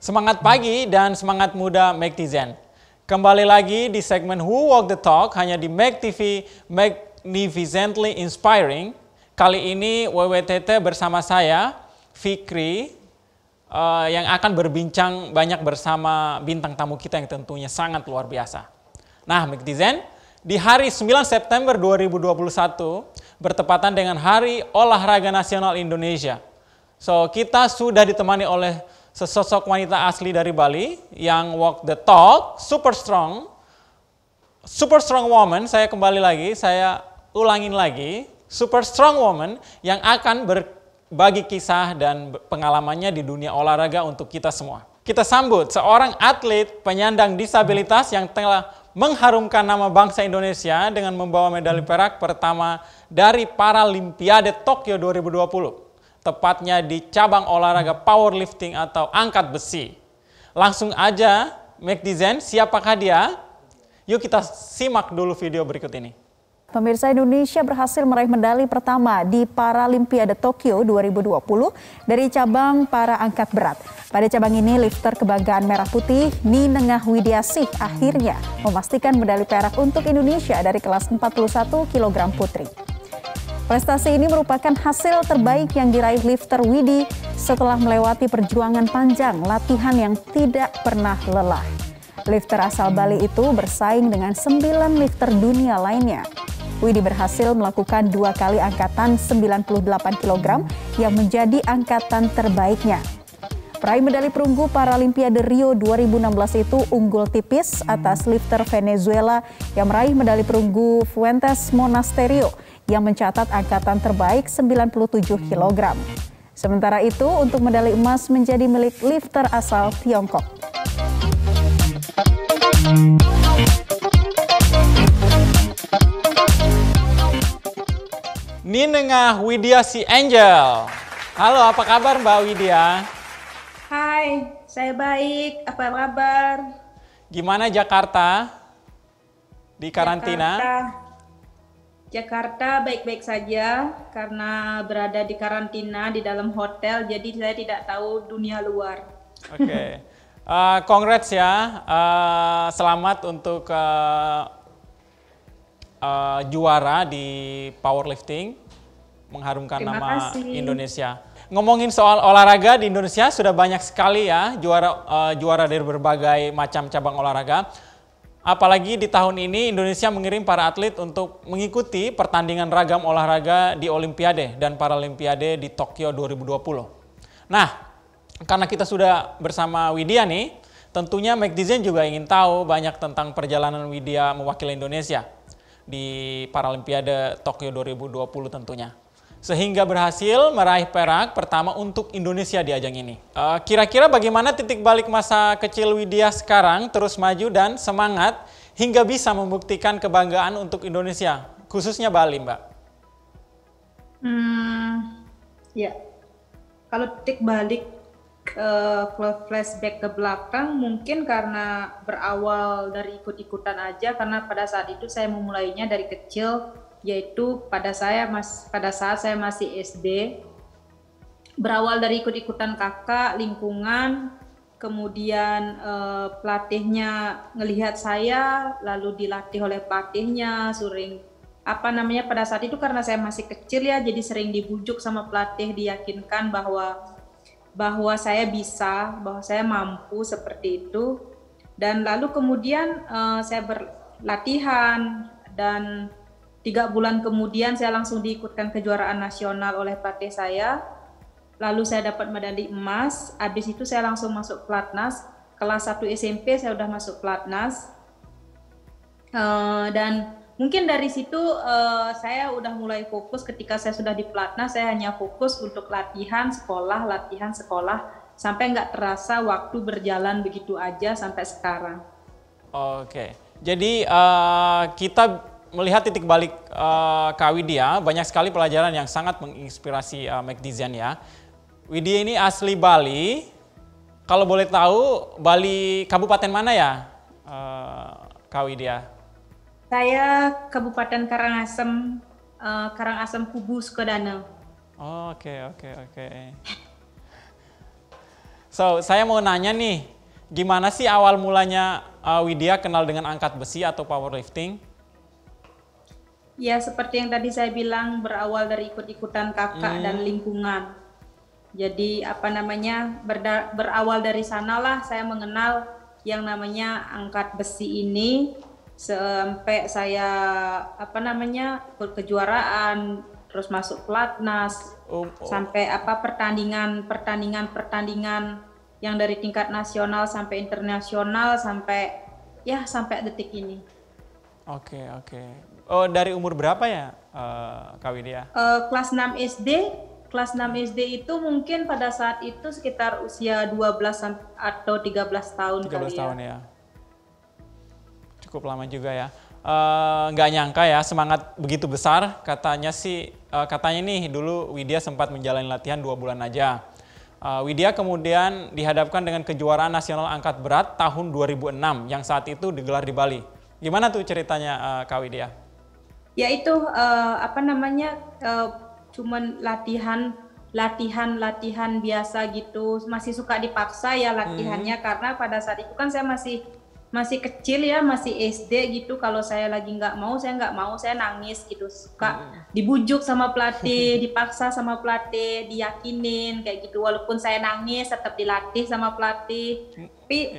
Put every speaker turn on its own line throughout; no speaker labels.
Semangat pagi dan semangat muda Magtizen. Kembali lagi di segmen Who Walk the Talk hanya di Mag TV Magnificently Inspiring. Kali ini WWTT bersama saya, Fikri, yang akan berbincang banyak bersama bintang tamu kita yang tentunya sangat luar biasa. Nah, Magtizen, di hari 9 September 2021 bertepatan dengan Hari Olahraga Nasional Indonesia. So, kita sudah ditemani oleh sesosok wanita asli dari Bali yang walk the talk, super strong woman. Saya kembali lagi, saya ulangin lagi, super strong woman yang akan berbagi kisah dan pengalamannya di dunia olahraga untuk kita semua. Kita sambut seorang atlet penyandang disabilitas yang telah mengharumkan nama bangsa Indonesia dengan membawa medali perak pertama dari Paralimpiade Tokyo 2020. Tepatnya di cabang olahraga powerlifting atau angkat besi. Langsung aja, Magtizen, siapakah dia? Yuk kita simak dulu video berikut ini.
Pemirsa, Indonesia berhasil meraih medali pertama di Paralimpiade Tokyo 2020 dari cabang para angkat berat. Pada cabang ini, lifter kebanggaan Merah Putih Ninengah Widiasih akhirnya memastikan medali perak untuk Indonesia dari kelas 41 kg putri. Prestasi ini merupakan hasil terbaik yang diraih lifter Widi setelah melewati perjuangan panjang latihan yang tidak pernah lelah. Lifter asal Bali itu bersaing dengan 9 lifter dunia lainnya. Widi berhasil melakukan 2 kali angkatan 98 kg yang menjadi angkatan terbaiknya. Peraih medali perunggu Paralimpiade Rio 2016 itu unggul tipis atas lifter Venezuela yang meraih medali perunggu Fuentes Monasterio yang mencatat angkatan terbaik 97 kg. Sementara itu, untuk medali emas menjadi milik lifter asal Tiongkok.
Ninengah Widiasih Angel. Halo, apa kabar Mbak Widya?
Hai, saya baik. Apa kabar?
Gimana Jakarta? Di karantina?
Jakarta baik-baik saja karena berada di karantina di dalam hotel, jadi saya tidak tahu dunia luar.
Oke. Congrats ya, selamat untuk juara di powerlifting, mengharumkan
Terima
nama
kasih.
Indonesia. Ngomongin soal olahraga di Indonesia sudah banyak sekali ya juara dari berbagai macam cabang olahraga. Apalagi di tahun ini Indonesia mengirim para atlet untuk mengikuti pertandingan ragam olahraga di Olimpiade dan Paralimpiade di Tokyo 2020. Nah, karena kita sudah bersama Widya nih, tentunya Magtizen juga ingin tahu banyak tentang perjalanan Widya mewakili Indonesia di Paralimpiade Tokyo 2020 tentunya. Sehingga berhasil meraih perak pertama untuk Indonesia di ajang ini. Kira-kira bagaimana titik balik masa kecil Widya sekarang terus maju dan semangat hingga bisa membuktikan kebanggaan untuk Indonesia, khususnya Bali, Mbak?
Ya, kalau titik balik flashback ke belakang mungkin karena berawal dari ikut-ikutan aja, karena pada saat itu saya memulainya dari kecil. Yaitu pada saat saya masih SD, berawal dari ikut-ikutan kakak, lingkungan, kemudian pelatihnya ngelihat saya, lalu dilatih oleh pelatihnya, pada saat itu karena saya masih kecil ya, jadi sering dibujuk sama pelatih, diyakinkan bahwa saya bisa, bahwa saya mampu seperti itu. Dan lalu kemudian saya berlatihan dan 3 bulan kemudian saya langsung diikutkan kejuaraan nasional oleh pelatih saya. Lalu saya dapat medali emas. Habis itu saya langsung masuk pelatnas. Kelas 1 SMP saya udah masuk pelatnas. Dan mungkin dari situ saya udah mulai fokus. Ketika saya sudah di pelatnas, saya hanya fokus untuk latihan sekolah, sampai nggak terasa waktu berjalan begitu aja sampai sekarang.
Oke, jadi kita melihat titik balik Kak Widya, banyak sekali pelajaran yang sangat menginspirasi Magtizen ya. Widya ini asli Bali. Kalau boleh tahu, Bali kabupaten mana ya, Kak Widya?
Saya Kabupaten Karangasem, Karangasem Kubu, Sukodanau.
Oke. So, saya mau nanya nih, gimana sih awal mulanya Widya kenal dengan angkat besi atau powerlifting?
Ya, seperti yang tadi saya bilang, berawal dari ikut-ikutan kakak dan lingkungan. Jadi apa namanya, berawal dari sanalah saya mengenal yang namanya angkat besi ini, sampai saya apa namanya ikut kejuaraan, terus masuk pelatnas, sampai apa pertandingan yang dari tingkat nasional sampai internasional sampai detik ini.
Oke. Oh, dari umur berapa ya, Kak Widya?
Kelas 6 SD. Kelas 6 SD itu mungkin pada saat itu sekitar usia 12 atau 13 tahun
13
kali
tahun ya. Cukup lama juga ya. Nggak nyangka ya semangat begitu besar. Katanya nih dulu Widya sempat menjalani latihan 2 bulan aja. Widya kemudian dihadapkan dengan kejuaraan nasional angkat berat tahun 2006 yang saat itu digelar di Bali. Gimana tuh ceritanya, Kak Widya?
Ya itu cuman latihan biasa gitu, masih suka dipaksa ya latihannya karena pada saat itu kan saya masih kecil ya, masih SD gitu. Kalau saya lagi nggak mau, saya nangis gitu, suka dibujuk sama pelatih, dipaksa sama pelatih, diyakinin kayak gitu. Walaupun saya nangis tetap dilatih sama pelatih. Tapi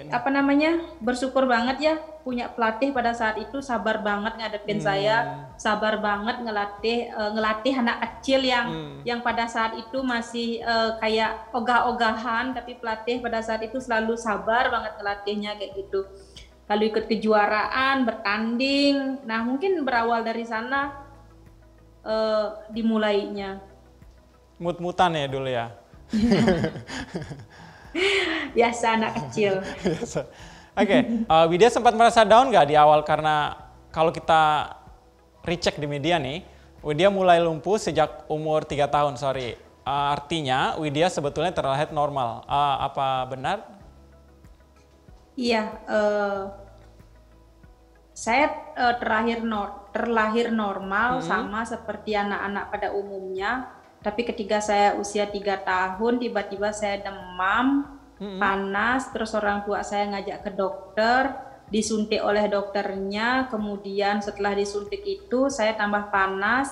bersyukur banget ya punya pelatih pada saat itu, sabar banget ngadepin saya, sabar banget ngelatih anak kecil yang pada saat itu masih kayak ogah-ogahan, tapi pelatih pada saat itu selalu sabar banget ngelatihnya kayak gitu. Lalu ikut kejuaraan, bertanding. Nah, mungkin berawal dari sana dimulainya.
Mut-mutan ya dulu ya?
Biasa anak kecil.
Oke. Widya sempat merasa down nggak di awal? Karena kalau kita recheck di media nih, Widya mulai lumpuh sejak umur 3 tahun, artinya Widya sebetulnya terlahir normal. Apa benar?
Iya, saya terlahir normal sama seperti anak-anak pada umumnya. Tapi ketika saya usia 3 tahun, tiba-tiba saya demam, panas, terus orang tua saya ngajak ke dokter, disuntik oleh dokternya, kemudian setelah disuntik itu saya tambah panas,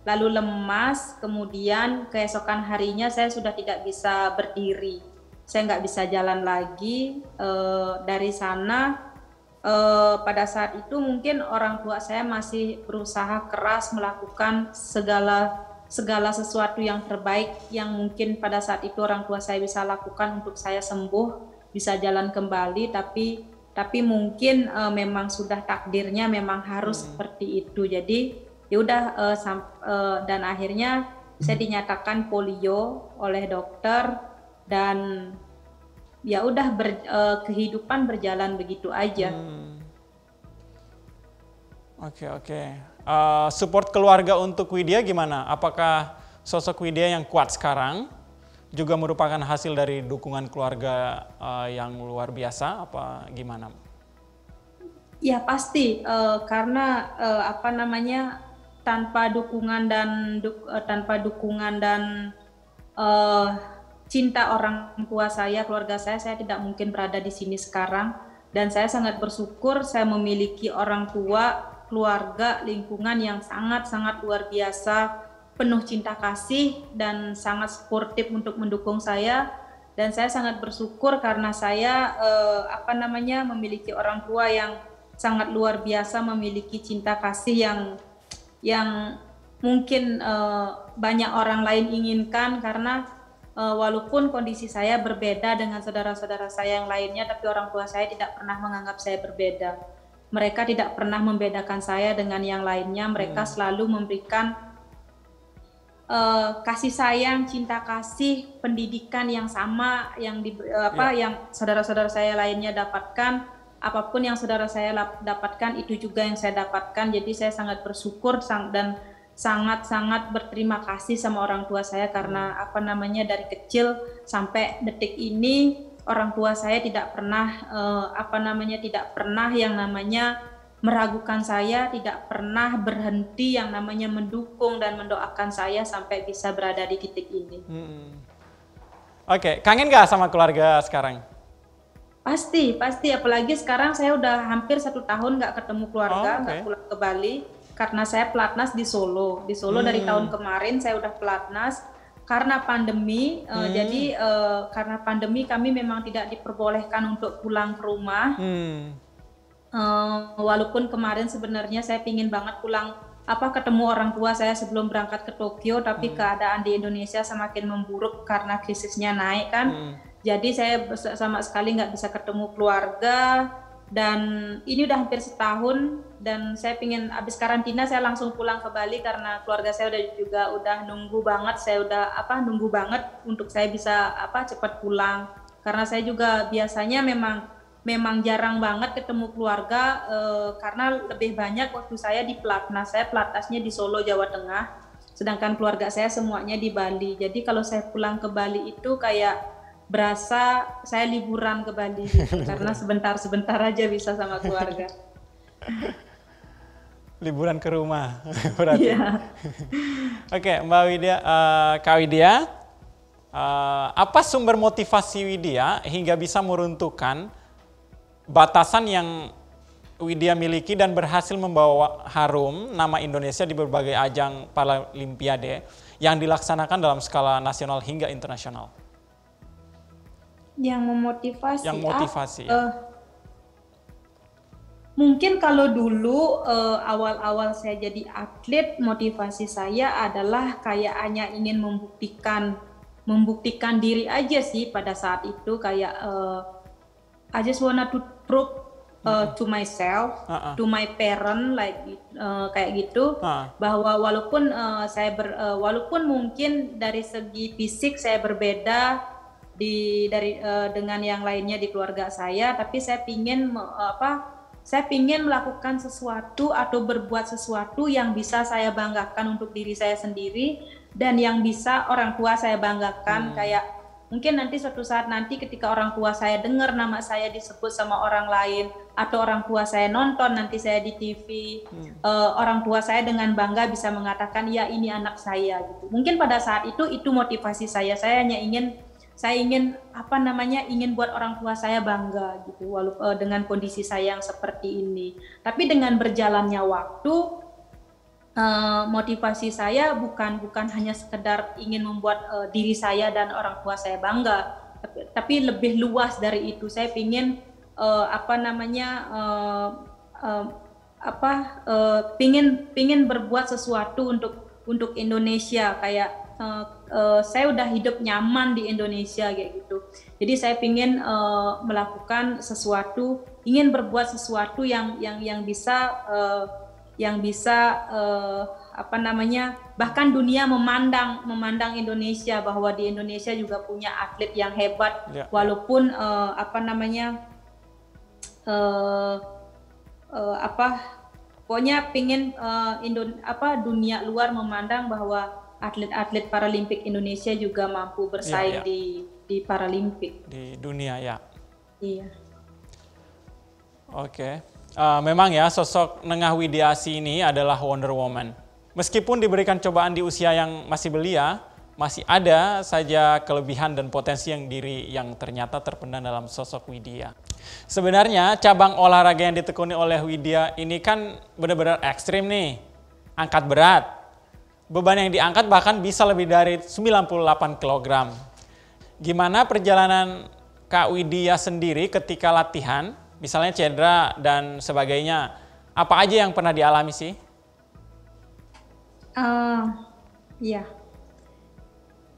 lalu lemas, kemudian keesokan harinya saya sudah tidak bisa berdiri. Saya nggak bisa jalan lagi. Dari sana pada saat itu mungkin orang tua saya masih berusaha keras melakukan segala sesuatu yang terbaik yang mungkin pada saat itu orang tua saya bisa lakukan untuk saya sembuh, bisa jalan kembali, tapi mungkin memang sudah takdirnya memang harus seperti itu. Jadi ya udah dan akhirnya saya dinyatakan polio oleh dokter. Dan ya udah kehidupan berjalan begitu aja.
Oke. Support keluarga untuk Widya gimana? Apakah sosok Widya yang kuat sekarang juga merupakan hasil dari dukungan keluarga yang luar biasa? Apa gimana?
Ya pasti, karena tanpa dukungan dan cinta orang tua saya, keluarga saya tidak mungkin berada di sini sekarang. Dan saya sangat bersyukur saya memiliki orang tua, keluarga, lingkungan yang sangat-sangat luar biasa, penuh cinta kasih dan sangat suportif untuk mendukung saya. Dan saya sangat bersyukur karena saya memiliki orang tua yang sangat luar biasa, memiliki cinta kasih yang mungkin banyak orang lain inginkan, karena walaupun kondisi saya berbeda dengan saudara-saudara saya yang lainnya, tapi orang tua saya tidak pernah menganggap saya berbeda. Mereka tidak pernah membedakan saya dengan yang lainnya. Mereka selalu memberikan kasih sayang, cinta kasih, pendidikan yang sama yang saudara-saudara saya lainnya dapatkan. Apapun yang saudara saya dapatkan itu juga yang saya dapatkan. Jadi saya sangat bersyukur dan sangat-sangat berterima kasih sama orang tua saya karena dari kecil sampai detik ini orang tua saya tidak pernah yang namanya meragukan saya, tidak pernah berhenti yang namanya mendukung dan mendoakan saya sampai bisa berada di titik ini.
Oke, kangen nggak sama keluarga sekarang?
Pasti, pasti. Apalagi sekarang saya udah hampir 1 tahun nggak ketemu keluarga, nggak pulang ke Bali. Karena saya pelatnas di Solo. Di Solo dari tahun kemarin saya udah pelatnas. Karena pandemi, jadi karena pandemi kami memang tidak diperbolehkan untuk pulang ke rumah. Walaupun kemarin sebenarnya saya pingin banget pulang, ketemu orang tua saya sebelum berangkat ke Tokyo, tapi keadaan di Indonesia semakin memburuk karena krisisnya naik kan. Jadi saya sama sekali nggak bisa ketemu keluarga, dan ini udah hampir setahun, dan saya pingin abis karantina saya langsung pulang ke Bali karena keluarga saya udah nunggu banget, nunggu banget untuk saya bisa cepat pulang, karena saya juga biasanya memang jarang banget ketemu keluarga, karena lebih banyak waktu saya di pelatnas. Saya pelatnasnya di Solo, Jawa Tengah, sedangkan keluarga saya semuanya di Bali. Jadi kalau saya pulang ke Bali itu kayak berasa saya liburan ke Bali gitu, karena sebentar-sebentar aja bisa sama keluarga.
Liburan ke rumah berarti.
Iya.
Oke, Mbak Widya, Kak Widya, apa sumber motivasi Widya hingga bisa meruntuhkan batasan yang Widya miliki dan berhasil membawa harum nama Indonesia di berbagai ajang Paralimpiade yang dilaksanakan dalam skala nasional hingga internasional?
Yang memotivasi.
Yang motivasi. Ya.
Mungkin kalau dulu awal-awal saya jadi atlet, motivasi saya adalah kayak hanya ingin membuktikan diri aja sih pada saat itu, kayak I just wanna to prove to myself, to my parent, kayak gitu, bahwa walaupun walaupun mungkin dari segi fisik saya berbeda dengan yang lainnya di keluarga saya, tapi saya pingin melakukan sesuatu atau berbuat sesuatu yang bisa saya banggakan untuk diri saya sendiri dan yang bisa orang tua saya banggakan. Kayak mungkin nanti suatu saat nanti ketika orang tua saya dengar nama saya disebut sama orang lain, atau orang tua saya nonton nanti saya di TV, orang tua saya dengan bangga bisa mengatakan, ya ini anak saya gitu. Mungkin pada saat itu motivasi saya. Saya hanya ingin ingin buat orang tua saya bangga gitu, walaupun dengan kondisi saya yang seperti ini. Tapi dengan berjalannya waktu, motivasi saya bukan hanya sekedar ingin membuat diri saya dan orang tua saya bangga, tapi lebih luas dari itu. Saya ingin pingin berbuat sesuatu untuk Indonesia, kayak saya udah hidup nyaman di Indonesia kayak gitu. Jadi saya ingin melakukan sesuatu, ingin berbuat sesuatu yang bisa bahkan dunia memandang Indonesia, bahwa di Indonesia juga punya atlet yang hebat, walaupun pokoknya pingin dunia luar memandang bahwa atlet-atlet Paralimpik Indonesia juga mampu bersaing di Paralimpik.
Di dunia ya.
Iya.
Oke. Memang ya sosok Nengah Widiasi ini adalah Wonder Woman. Meskipun diberikan cobaan di usia yang masih belia, masih ada saja kelebihan dan potensi yang ternyata terpendam dalam sosok Widya. Sebenarnya cabang olahraga yang ditekuni oleh Widya ini kan benar-benar ekstrim nih. Angkat berat. Beban yang diangkat bahkan bisa lebih dari 98 kg. Gimana perjalanan Kak Widya sendiri ketika latihan, misalnya cedera dan sebagainya, apa aja yang pernah dialami sih?
Ya,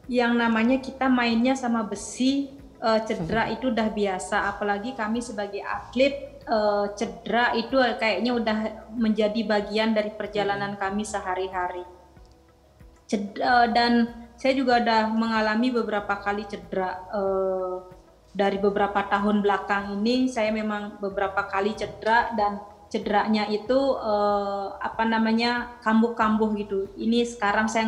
yang namanya kita mainnya sama besi, cedera itu udah biasa. Apalagi kami sebagai atlet, cedera itu kayaknya udah menjadi bagian dari perjalanan kami sehari-hari. Dan saya juga udah mengalami beberapa kali cedera. Dari beberapa tahun belakang ini saya memang beberapa kali cedera, dan cederanya itu kambuh-kambuh gitu. Ini sekarang saya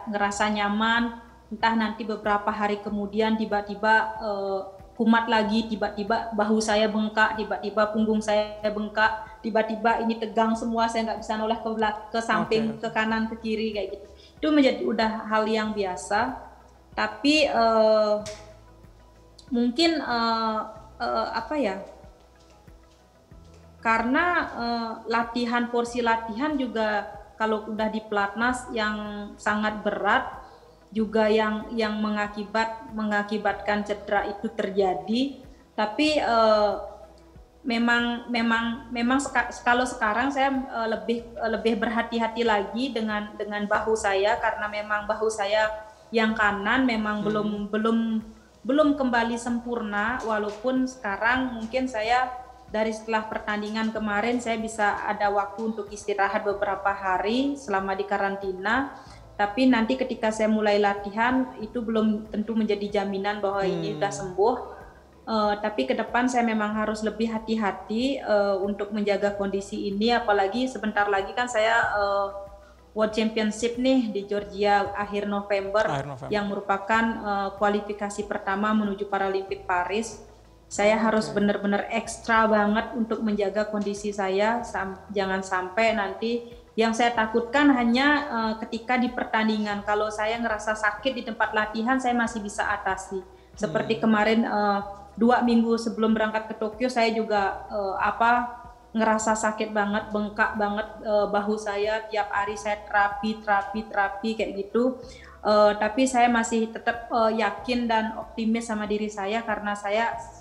ngerasa nyaman, entah nanti beberapa hari kemudian tiba-tiba kumat lagi, tiba-tiba bahu saya bengkak, tiba-tiba punggung saya bengkak, tiba-tiba ini tegang semua, saya nggak bisa noleh ke samping, ke kanan, ke kiri kayak gitu. Itu menjadi udah hal yang biasa. Tapi Mungkin apa ya? Karena porsi latihan juga kalau udah di pelatnas yang sangat berat juga yang mengakibatkan cedera itu terjadi. Tapi kalau sekarang saya lebih berhati-hati lagi dengan bahu saya, karena memang bahu saya yang kanan memang belum kembali sempurna, walaupun sekarang mungkin saya dari setelah pertandingan kemarin saya bisa ada waktu untuk istirahat beberapa hari selama di karantina. Tapi nanti ketika saya mulai latihan itu belum tentu menjadi jaminan bahwa ini sudah sembuh. Tapi ke depan saya memang harus lebih hati-hati untuk menjaga kondisi ini, apalagi sebentar lagi kan saya World Championship nih di Georgia akhir November. Yang merupakan kualifikasi pertama menuju Paralimpik Paris. Saya harus benar-benar ekstra banget untuk menjaga kondisi saya, jangan sampai nanti yang saya takutkan hanya ketika di pertandingan. Kalau saya ngerasa sakit di tempat latihan, saya masih bisa atasi. Seperti kemarin 2 minggu sebelum berangkat ke Tokyo, saya juga ngerasa sakit banget, bengkak banget bahu saya. Tiap hari saya terapi kayak gitu. Tapi saya masih tetap yakin dan optimis sama diri saya, karena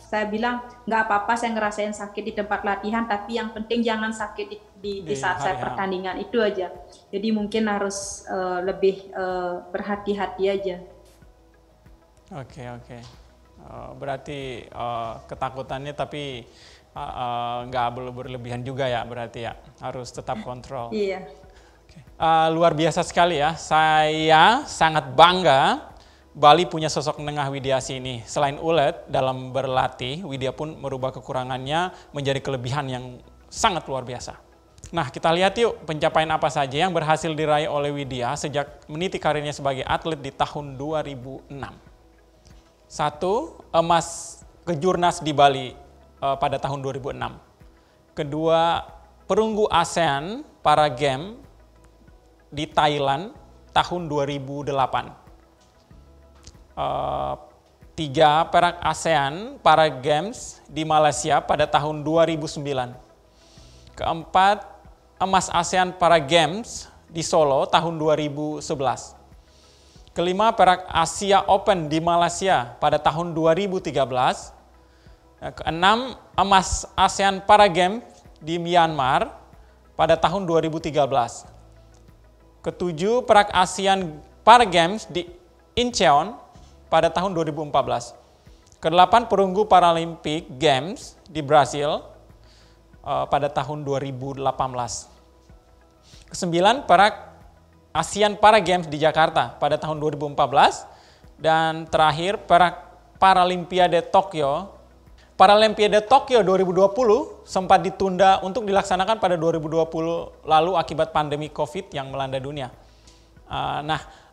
saya bilang nggak apa-apa saya ngerasain sakit di tempat latihan, tapi yang penting jangan sakit di saat saya pertandingan, itu aja. Jadi mungkin harus lebih berhati-hati aja.
Oke. Berarti ketakutannya tapi nggak berlebihan juga ya, berarti ya harus tetap kontrol.
Iya.
Luar biasa sekali ya, saya sangat bangga Bali punya sosok Nengah Widiasi ini. Selain ulet dalam berlatih, Widya pun merubah kekurangannya menjadi kelebihan yang sangat luar biasa. Nah, kita lihat yuk pencapaian apa saja yang berhasil diraih oleh Widya sejak meniti karirnya sebagai atlet di tahun 2006. 1. Emas Kejurnas di Bali pada tahun 2006. Kedua, perunggu ASEAN Para Games di Thailand tahun 2008. 3. Perak ASEAN Para Games di Malaysia pada tahun 2009. Keempat, emas ASEAN Para Games di Solo tahun 2011. Kelima, perak Asia Open di Malaysia pada tahun 2013. Keenam, emas ASEAN Para Games di Myanmar pada tahun 2013. Ketujuh, perak ASEAN Para Games di Incheon pada tahun 2014. Kedelapan, perunggu Paralympic Games di Brasil pada tahun 2018. Kesembilan, perak ASEAN Para Games di Jakarta pada tahun 2014. Dan terakhir, perak Paralimpiade Tokyo. Paralimpiade Tokyo 2020 sempat ditunda untuk dilaksanakan pada 2020 lalu akibat pandemi COVID yang melanda dunia.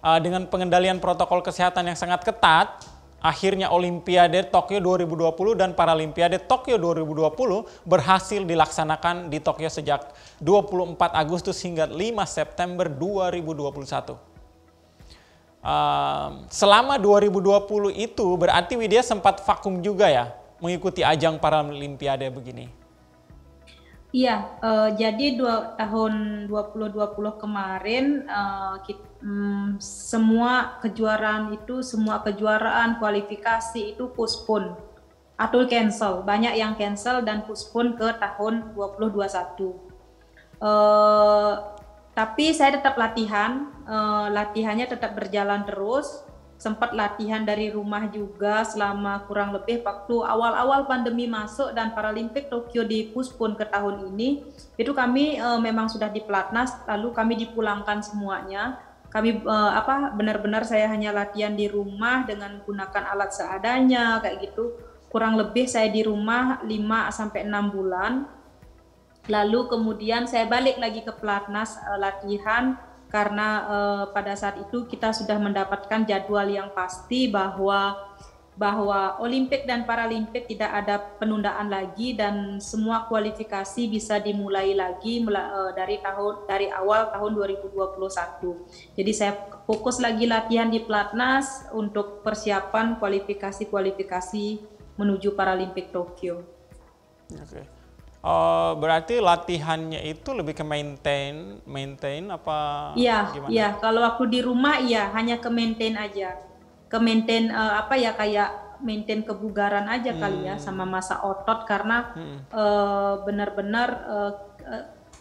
Dengan pengendalian protokol kesehatan yang sangat ketat, akhirnya Olimpiade Tokyo 2020 dan Paralimpiade Tokyo 2020 berhasil dilaksanakan di Tokyo sejak 24 Agustus hingga 5 September 2021. Selama 2020 itu berarti Widya sempat vakum juga ya mengikuti ajang Paralimpiade begini.
Iya, jadi tahun 2020 kemarin semua kejuaraan kualifikasi itu postpone atau cancel. Banyak yang cancel dan postpone ke tahun 2021. Tapi saya tetap latihan, latihannya tetap berjalan terus. Sempat latihan dari rumah juga selama kurang lebih waktu awal-awal pandemi masuk dan Paralimpik Tokyo dipospon ke tahun ini. Itu kami memang sudah di pelatnas, lalu kami dipulangkan semuanya. Kami benar-benar saya hanya latihan di rumah dengan menggunakan alat seadanya kayak gitu. Kurang lebih saya di rumah 5-6 bulan. Lalu kemudian saya balik lagi ke pelatnas latihan. Karena pada saat itu kita sudah mendapatkan jadwal yang pasti bahwa bahwa Olimpik dan Paralimpik tidak ada penundaan lagi dan semua kualifikasi bisa dimulai lagi dari awal tahun 2021. Jadi saya fokus lagi latihan di Platnas untuk persiapan kualifikasi menuju Paralimpik Tokyo.
Oke. Berarti latihannya itu lebih ke maintain apa gimana?
Iya, kalau aku di rumah hanya ke maintain aja. Ke maintain kayak maintain kebugaran aja kali ya sama masa otot karena benar-benar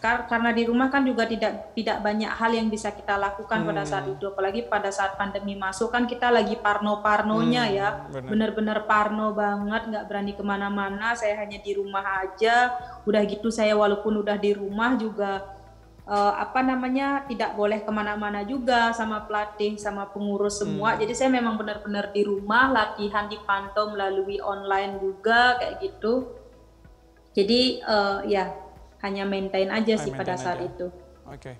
karena di rumah kan juga tidak banyak hal yang bisa kita lakukan pada saat itu, apalagi pada saat pandemi masuk kan kita lagi parnonya ya, benar-benar parno banget, nggak berani kemana-mana, saya hanya di rumah aja. Udah gitu saya walaupun udah di rumah juga tidak boleh kemana-mana juga sama pelatih sama pengurus semua. Jadi saya memang benar-benar di rumah, latihan dipantau melalui online juga kayak gitu. Jadi hanya maintain aja sih pada saat itu.
Oke.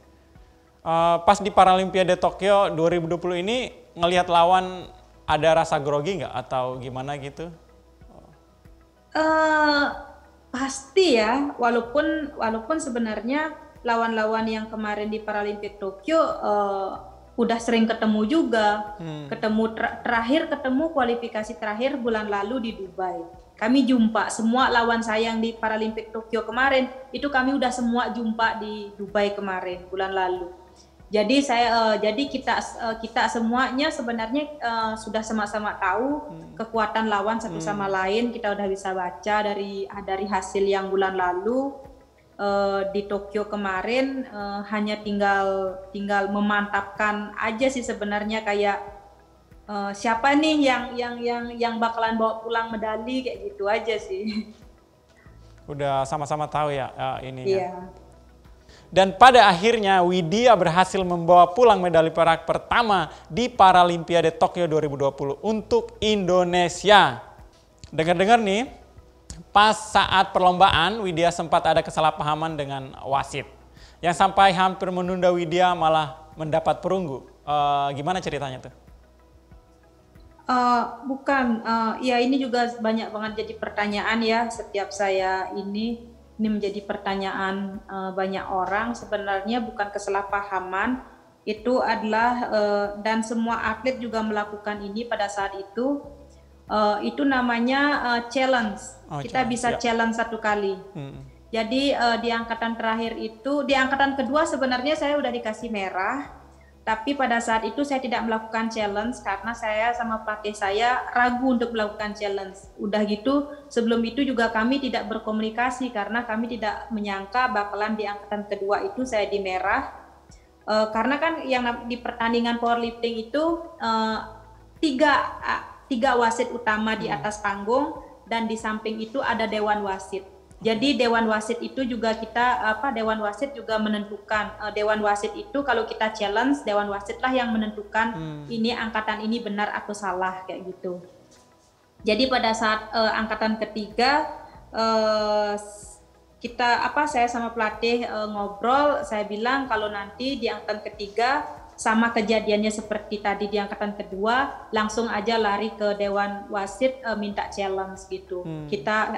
Pas di Paralimpiade Tokyo 2020 ini ngelihat lawan ada rasa grogi nggak atau gimana gitu?
Pasti ya, walaupun sebenarnya lawan-lawan yang kemarin di Paralimpik Tokyo udah sering ketemu juga. Terakhir ketemu kualifikasi terakhir bulan lalu di Dubai. Kami jumpa semua lawan saya yang di Paralimpik Tokyo kemarin, itu kami udah semua jumpa di Dubai kemarin bulan lalu. Jadi kita semuanya sebenarnya sudah sama-sama tahu kekuatan lawan satu sama lain. Kita udah bisa baca dari hasil yang bulan lalu. Di Tokyo kemarin hanya tinggal memantapkan aja sih sebenarnya kayak siapa nih yang bakalan bawa pulang medali kayak gitu aja sih.
Udah sama-sama tahu ya ininya.
Iya.
Dan pada akhirnya Widya berhasil membawa pulang medali perak pertama di Paralimpiade Tokyo 2020 untuk Indonesia. Dengar-dengar nih, pas saat perlombaan, Widya sempat ada kesalahpahaman dengan wasit. Yang sampai hampir menunda Widya malah mendapat perunggu. Gimana ceritanya tuh?
Ini juga banyak banget jadi pertanyaan ya. Setiap saya ini menjadi pertanyaan banyak orang. Sebenarnya bukan kesalahpahaman. Itu adalah, dan semua atlet juga melakukan ini pada saat itu. Itu namanya challenge. Kita bisa challenge satu kali. Jadi di angkatan terakhir itu, di angkatan kedua sebenarnya saya udah dikasih merah, tapi pada saat itu saya tidak melakukan challenge karena saya sama pelatih saya ragu untuk melakukan challenge. Udah gitu, sebelum itu juga kami tidak berkomunikasi karena kami tidak menyangka bakalan di angkatan kedua itu saya di merah. Karena kan yang di pertandingan powerlifting itu tiga wasit utama di atas panggung dan di samping itu ada dewan wasit. Jadi dewan wasit itu juga dewan wasit juga menentukan. Dewan wasit itu kalau kita challenge, dewan wasitlah yang menentukan ini angkatan ini benar atau salah kayak gitu. Jadi pada saat angkatan ketiga saya sama pelatih ngobrol, saya bilang kalau nanti di angkatan ketiga sama kejadiannya seperti tadi di angkatan kedua, langsung aja lari ke dewan wasit minta challenge gitu. Kita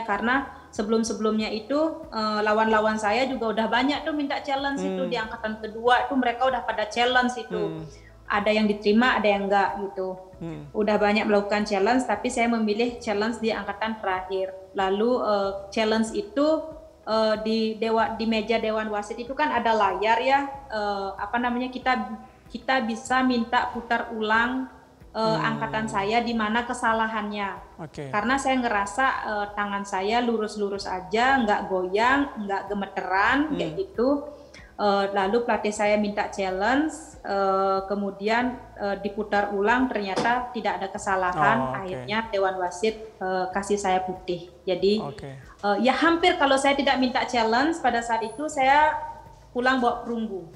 karena sebelum-sebelumnya itu lawan-lawan saya juga udah banyak tuh minta challenge itu di angkatan kedua itu mereka udah pada challenge itu. Ada yang diterima, ada yang enggak gitu. Udah banyak melakukan challenge, tapi saya memilih challenge di angkatan terakhir. Lalu challenge itu di meja dewan wasit itu kan ada layar ya, kita bisa minta putar ulang angkatan saya di mana kesalahannya. Karena saya ngerasa tangan saya lurus-lurus aja, nggak goyang, nggak gemeteran kayak gitu. Lalu pelatih saya minta challenge, kemudian diputar ulang, ternyata tidak ada kesalahan. Akhirnya dewan wasit kasih saya putih. Jadi ya hampir kalau saya tidak minta challenge pada saat itu saya pulang bawa perunggu.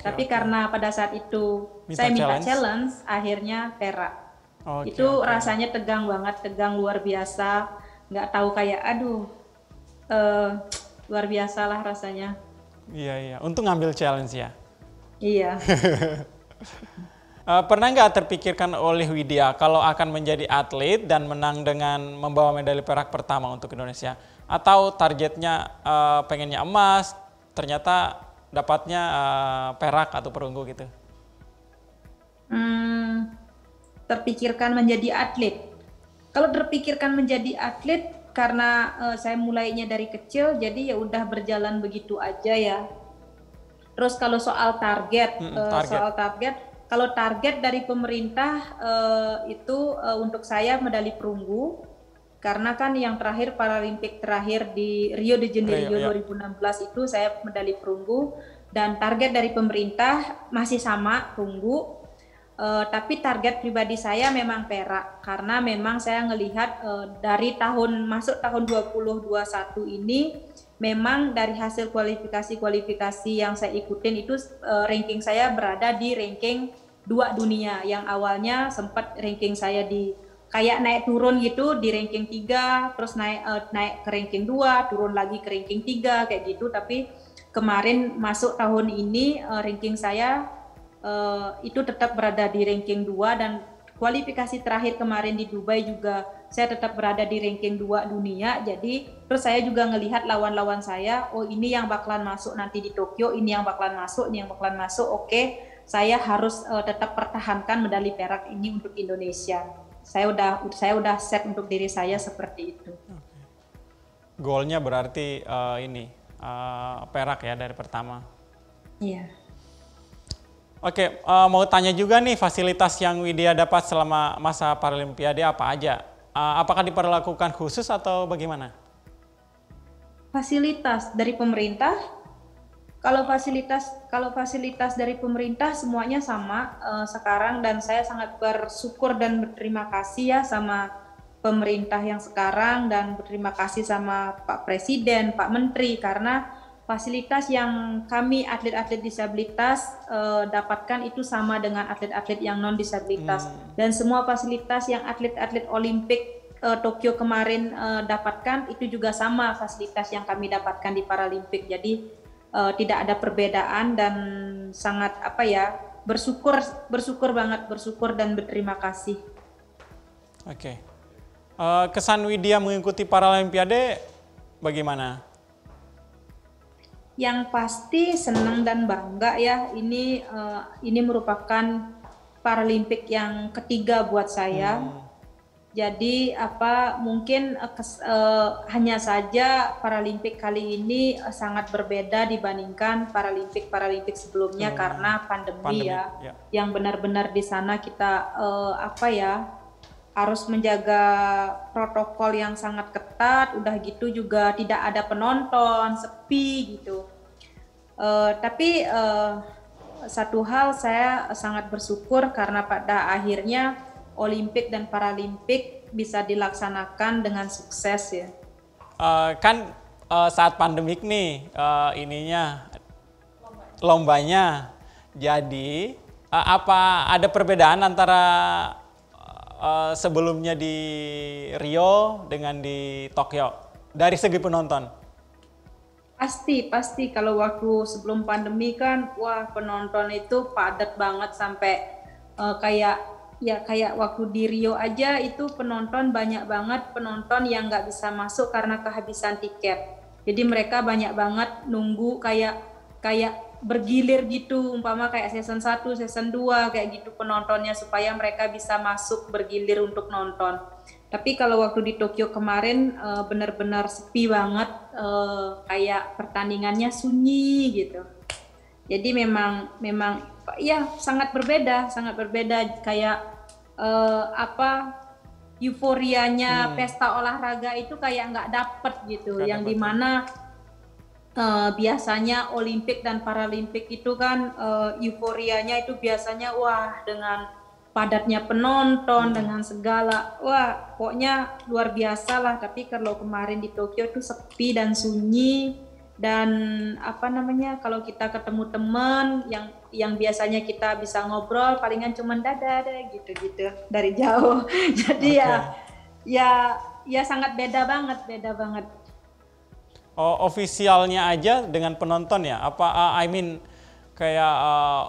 Tapi karena pada saat itu saya minta challenge, akhirnya perak. Itu rasanya tegang banget, tegang luar biasa. Nggak tahu kayak luar biasa lah rasanya.
Iya. Untuk ngambil challenge ya?
Iya.
Pernah nggak terpikirkan oleh Widya kalau akan menjadi atlet dan menang dengan membawa medali perak pertama untuk Indonesia? Atau targetnya pengennya emas, ternyata dapatnya perak atau perunggu gitu?
Terpikirkan menjadi atlet. Kalau terpikirkan menjadi atlet, karena saya mulainya dari kecil, jadi ya udah berjalan begitu aja ya. Terus kalau soal target, kalau target dari pemerintah itu untuk saya medali perunggu, karena kan yang terakhir Paralimpik terakhir di Rio de Janeiro 2016 itu saya medali perunggu, dan target dari pemerintah masih sama perunggu. Tapi target pribadi saya memang perak, karena memang saya ngelihat dari masuk tahun 2021 ini memang dari hasil kualifikasi yang saya ikutin itu ranking saya berada di ranking 2 dunia, yang awalnya sempat ranking saya di kayak naik turun gitu di ranking 3, terus naik ke ranking 2, turun lagi ke ranking 3 kayak gitu. Tapi kemarin masuk tahun ini ranking saya itu tetap berada di ranking 2, dan kualifikasi terakhir kemarin di Dubai juga saya tetap berada di ranking 2 dunia. Jadi terus saya juga ngelihat lawan-lawan saya, oh ini yang bakalan masuk nanti di Tokyo, ini yang bakalan masuk, ini yang bakalan masuk. Oke, saya harus tetap pertahankan medali perak ini untuk Indonesia. Saya udah set untuk diri saya seperti itu.
Goalnya berarti perak ya dari pertama.
Iya.
Oke, mau tanya juga nih, fasilitas yang Widya dapat selama masa Paralimpiade apa aja? Apakah diperlakukan khusus atau bagaimana?
Fasilitas dari pemerintah? Kalau fasilitas dari pemerintah semuanya sama sekarang, dan saya sangat bersyukur dan berterima kasih ya sama pemerintah yang sekarang, dan berterima kasih sama Pak Presiden, Pak Menteri, karena fasilitas yang kami atlet-atlet disabilitas dapatkan itu sama dengan atlet-atlet yang non-disabilitas. Dan semua fasilitas yang atlet-atlet Olimpik Tokyo kemarin dapatkan itu juga sama fasilitas yang kami dapatkan di Paralimpik. Jadi tidak ada perbedaan, dan sangat bersyukur dan berterima kasih.
Oke. Kesan Widya mengikuti Paralimpiade bagaimana?
Yang pasti senang dan bangga ya, ini merupakan Paralimpik yang ketiga buat saya. Jadi mungkin hanya saja Paralimpik kali ini sangat berbeda dibandingkan Paralimpik sebelumnya karena pandemi ya, yang benar-benar di sana kita harus menjaga protokol yang sangat ketat, udah gitu juga tidak ada penonton, sepi gitu. Tapi satu hal saya sangat bersyukur karena pada akhirnya Olimpik dan Paralimpik bisa dilaksanakan dengan sukses ya.
Saat pandemik nih lombanya. Jadi apa ada perbedaan antara sebelumnya di Rio dengan di Tokyo dari segi penonton?
Pasti kalau waktu sebelum pandemi kan penonton itu padat banget sampai kayak waktu di Rio aja itu penonton banyak banget, penonton yang nggak bisa masuk karena kehabisan tiket. Jadi mereka banyak banget nunggu kayak bergilir gitu, umpama kayak season 1, season 2 kayak gitu penontonnya, supaya mereka bisa masuk bergilir untuk nonton. Tapi kalau waktu di Tokyo kemarin benar-benar sepi banget, kayak pertandingannya sunyi gitu. Jadi memang ya sangat berbeda kayak euforianya pesta olahraga itu kayak nggak dapet gitu, yang dimana biasanya Olimpik dan Paralimpik itu kan euforianya itu biasanya dengan padatnya penonton, dengan segala pokoknya luar biasa lah. Tapi kalau kemarin di Tokyo itu sepi dan sunyi, dan kalau kita ketemu teman yang biasanya kita bisa ngobrol palingan cuman dadah gitu dari jauh. Jadi ya sangat beda banget.
Ofisialnya aja dengan penonton ya?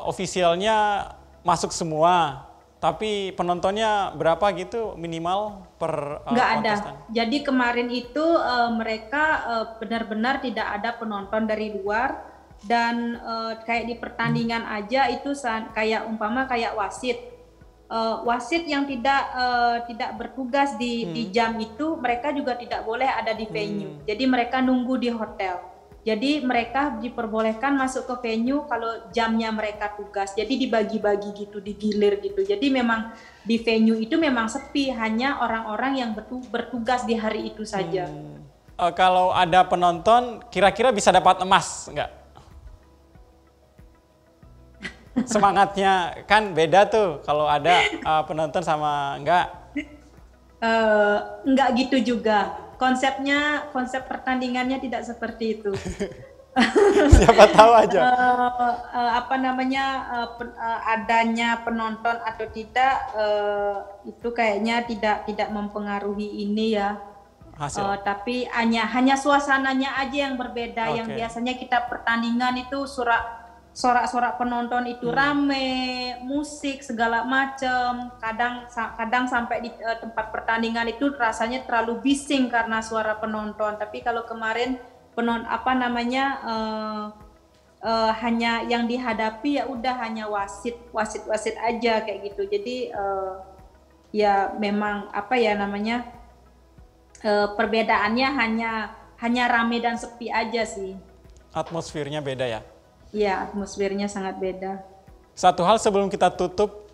Ofisialnya masuk semua. Tapi penontonnya berapa gitu minimal per
Nggak ada.
kontestan?
Jadi kemarin itu mereka benar-benar tidak ada penonton dari luar dan kayak di pertandingan aja itu kayak umpama kayak wasit. Wasit yang tidak bertugas di jam itu mereka juga tidak boleh ada di venue. Jadi mereka nunggu di hotel. Jadi mereka diperbolehkan masuk ke venue kalau jamnya mereka tugas. Jadi dibagi-bagi gitu, digilir gitu. Jadi memang di venue itu memang sepi, hanya orang-orang yang bertugas di hari itu saja.
Kalau ada penonton, kira-kira bisa dapat emas nggak? Semangatnya kan beda tuh kalau ada penonton sama enggak.
Enggak gitu juga. Konsep pertandingannya tidak seperti itu.
Siapa tahu aja.
Adanya penonton atau tidak itu kayaknya tidak mempengaruhi ini ya.
Hasil.
Tapi hanya suasananya aja yang berbeda.
Okay.
Yang biasanya kita pertandingan itu sorak-sorak penonton itu rame, musik segala macam. Kadang sampai di tempat pertandingan itu rasanya terlalu bising karena suara penonton. Tapi kalau kemarin hanya yang dihadapi ya udah hanya wasit aja kayak gitu. Jadi ya memang perbedaannya hanya rame dan sepi aja sih.
Atmosfernya beda ya.
Iya, atmosfernya sangat beda.
Satu hal sebelum kita tutup,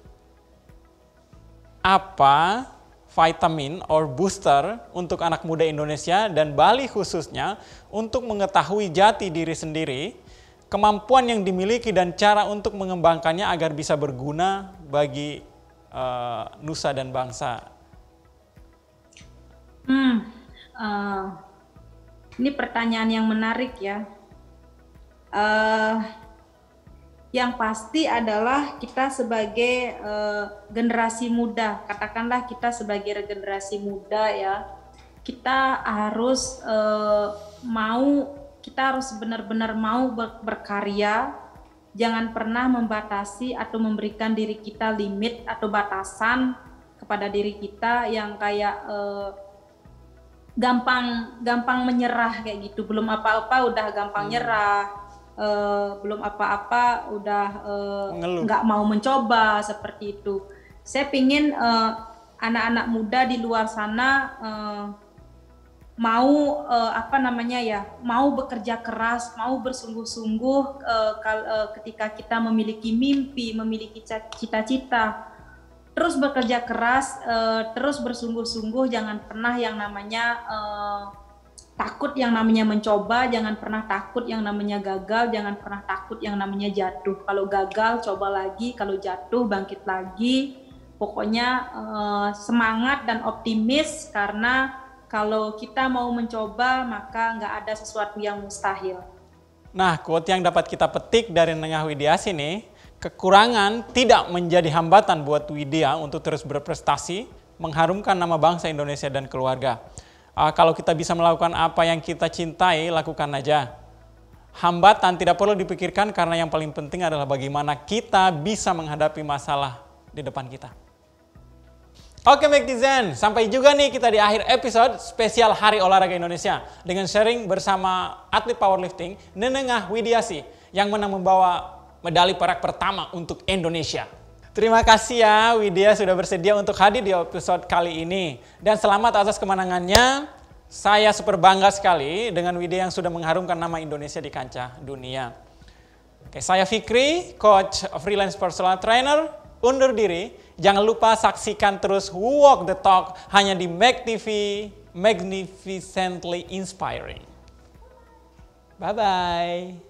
apa vitamin or booster untuk anak muda Indonesia dan Bali khususnya untuk mengetahui jati diri sendiri, kemampuan yang dimiliki dan cara untuk mengembangkannya agar bisa berguna bagi nusa dan bangsa?
Ini pertanyaan yang menarik ya. Yang pasti adalah kita sebagai generasi muda, katakanlah kita sebagai generasi muda ya, kita harus benar-benar mau berkarya, jangan pernah membatasi atau memberikan diri kita limit atau batasan kepada diri kita yang kayak gampang menyerah kayak gitu, belum apa-apa udah gampang nyerah. Belum apa-apa udah nggak mau mencoba seperti itu. Saya pingin anak-anak muda di luar sana mau mau bekerja keras, mau bersungguh-sungguh ketika kita memiliki mimpi, memiliki cita-cita, terus bekerja keras, terus bersungguh-sungguh, jangan pernah yang namanya takut yang namanya mencoba, jangan pernah takut yang namanya gagal, jangan pernah takut yang namanya jatuh. Kalau gagal, coba lagi, kalau jatuh, bangkit lagi. Pokoknya semangat dan optimis, karena kalau kita mau mencoba, maka nggak ada sesuatu yang mustahil.
Nah, quote yang dapat kita petik dari Nengah Widiasi nih, kekurangan tidak menjadi hambatan buat Widya untuk terus berprestasi, mengharumkan nama bangsa Indonesia dan keluarga. Kalau kita bisa melakukan apa yang kita cintai, lakukan aja. Hambatan tidak perlu dipikirkan karena yang paling penting adalah bagaimana kita bisa menghadapi masalah di depan kita. Oke netizen, sampai juga nih kita di akhir episode spesial Hari Olahraga Indonesia dengan sharing bersama atlet powerlifting Nengah Widiasi yang menang membawa medali perak pertama untuk Indonesia. Terima kasih ya Widya sudah bersedia untuk hadir di episode kali ini. Dan selamat atas kemenangannya. Saya super bangga sekali dengan Widya yang sudah mengharumkan nama Indonesia di kancah dunia. Oke, saya Fikri, coach freelance personal trainer, undur diri. Jangan lupa saksikan terus Walk the Talk hanya di Meg TV, Magnificently Inspiring. Bye-bye.